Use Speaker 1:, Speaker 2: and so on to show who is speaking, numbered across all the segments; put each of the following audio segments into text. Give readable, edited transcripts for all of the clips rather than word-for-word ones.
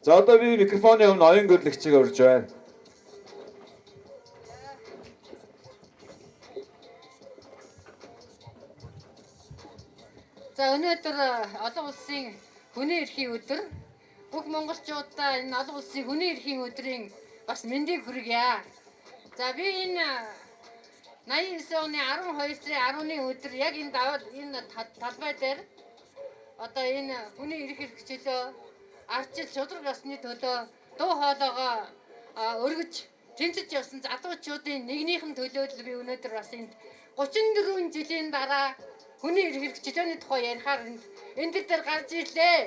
Speaker 1: За одоо би микрофоны өмнө оюун гэрлэгчийг урьж байна.
Speaker 2: За өнөөдөр олон улсын хүний эрхийн өдөр бүх монголчуудаа энэ олон улсын хүний эрхийн өдрийн бас мэндийг хүргье. За би энэ 89 оны 12 сарын 10-ны өдөр яг энэ талбай дээр одоо энэ хүний эрх хэрэгчлөө ардчил шудраг ёсны төлөө дуу хоолойгоо өргөж тэмцэж явсан залуучуудын нэгнийхэн төлөө л би өнөөдөр бас энд 34 жилийн дараа хүний эрх хэрэгчлөөний тухай ярихаар энэ дээр гарч ирлээ.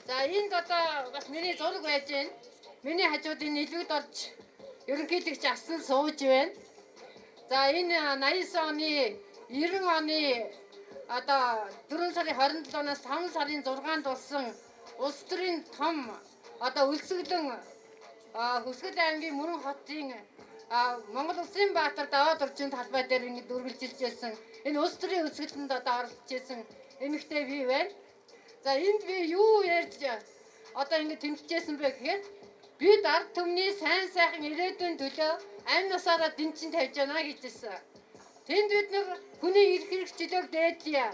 Speaker 2: За энд одоо бас миний зураг байж байна. Миний хажууд энэ нэлбэгд орж ерөнхийлөгч асан сууж байна. За энэ 89 оны 90 оны одоо 4 сарын 27-наас 5 сарын 6-нд болсон улс төрийн том одоо үлсгэлэн Хүсгэл аймгийн Мөрөн хотын Монгол Улсын Баатар даваа дуржин талбай дээр ингэ үргэлжилж байсан. Энэ улс төрийн үлсгэлэнд одоо оролцож байсан эмэгтэй би байна. За энд би юу ярьж одоо ингэ тэмцэжсэн бэ гэхээр бид ард түмний сайн сайхан ирээдүйн төлөө амь насаараа дэнчин тавьж байна гэжсэн. Тэнд бид нар хүний эрх хэрэгчлөөг дээдлье.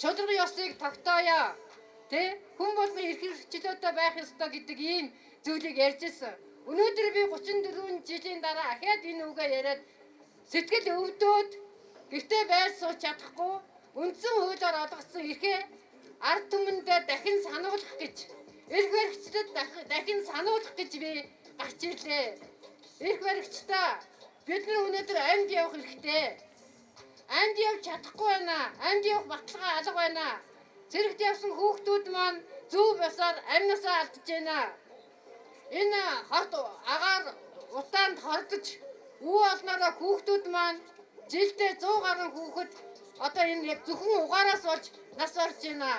Speaker 2: Шудраг ёсыг тогтооё. Тэ хүн болгон эрх хэрэгчлөөтэй байх ёстой гэдэг ийм зүйлийг ярьжсэн. Өнөөдөр би 34 жилийн дараа ахаад энэ үгээ яриад сэтгэл өвдөөд гэртээ байр сууж чадахгүй үндсэн хуулиар олгосон эрхээ ард түмэндээ дахин сануулгах гэж эрх баригчдад дахин сануулгах гэж би гарч ирлээ. Эрх баригчдаа бид нар өнөөдөр амьд явах хэрэгтэй. Амьд явж чадахгүй байна. Амьд явах баталгаа алга байна. Цэрэгт явсан хүүхдүүд маань зөв босоор амнасаа алдаж байна. Энэ хорт агаар утаанд хордож үү олноороо хүүхдүүд маань жилдээ 100 гаруй хүүхэд одоо энэ яг зөвхөн угаараас болж нас орж байна.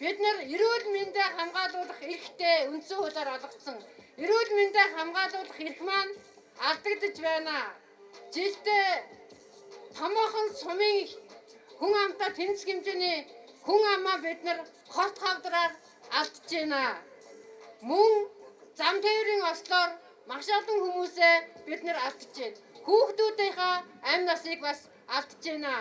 Speaker 2: Бид нар эрүүл мэндийг хамгаалуулах эрхтэй үндсэн хуулиар олгосон. Эрүүл мэндийг хамгаалуулах эрх маань алдагдж байна. Жилдээ томоохон сумын хүн амтаа тэнцэх хэмжээний хүн амаа бид нар хорт хавдраар алдж байна. Мөн зам тээврийн ослоор маш олон хүмүүсээ бид нар алдж байна. Хүүхдүүдийнхээ амь насыг бас алдж байна.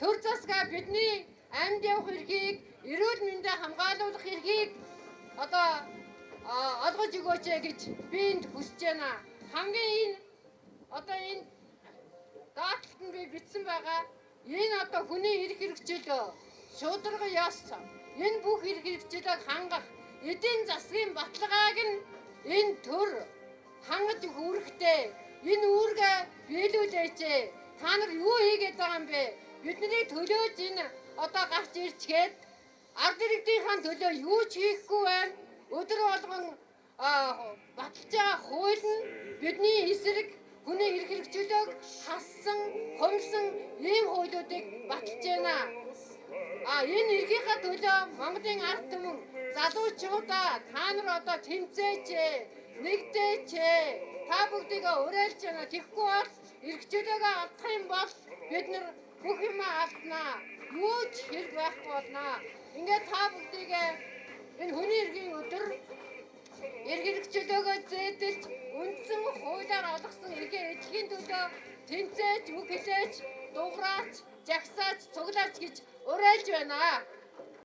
Speaker 2: Төр засгаа бидний амьд явах эрхийг, эрүүл мэндийг хамгаалуулах эрхийг одоо олгож өгөөч гэж би энд хүсэж байна. Хамгийн энэ доотлолд би бичсэн байгаа энэ одоо хүний эрх хэрэгчлөө, шудраг ёс, энэ бүх эрх хэрэгчлөөг хангах эдийн засгийн баталгааг нь энэ төр хангаж үүрэгтэй. Энэ үүргээ биелүүлээч. Та нар юу хийгээд байгаа юм бэ? Бидний төлөөж энэ одоо гарч ирчгээд ард иргэдийнхээ төлөө юу ч хийхгүй байна. Өдөр болгон баталж байгаа хууль нь бидний эсрэг хүний эрх хэрэгчлөөг хассан, хумсан ийм хуулиудыг баталж байна. Энэ эрхийнхаа төлөө Монголын ард түмэн залуучуудаа та нар одоо тэмцээч, нэгдээч. Та бүгдийг уриалж байна. Тэгэхгүй бол эрхчлөөгөө алдах юм бол бид нар бүх юм алднаа. Юу ч хэрэг байхгүй болноо. Ингээд та бүгдийг энэ хүний эрхийн өдөр эрх хэрэгчлөөгөө зээдэлж үндсэн хуулиар олгосон эрхээ эзлэхийн төлөө тэмцээж, үг хэлээч, дуграач, жагсаач, цуглаач гэж уриалж байна.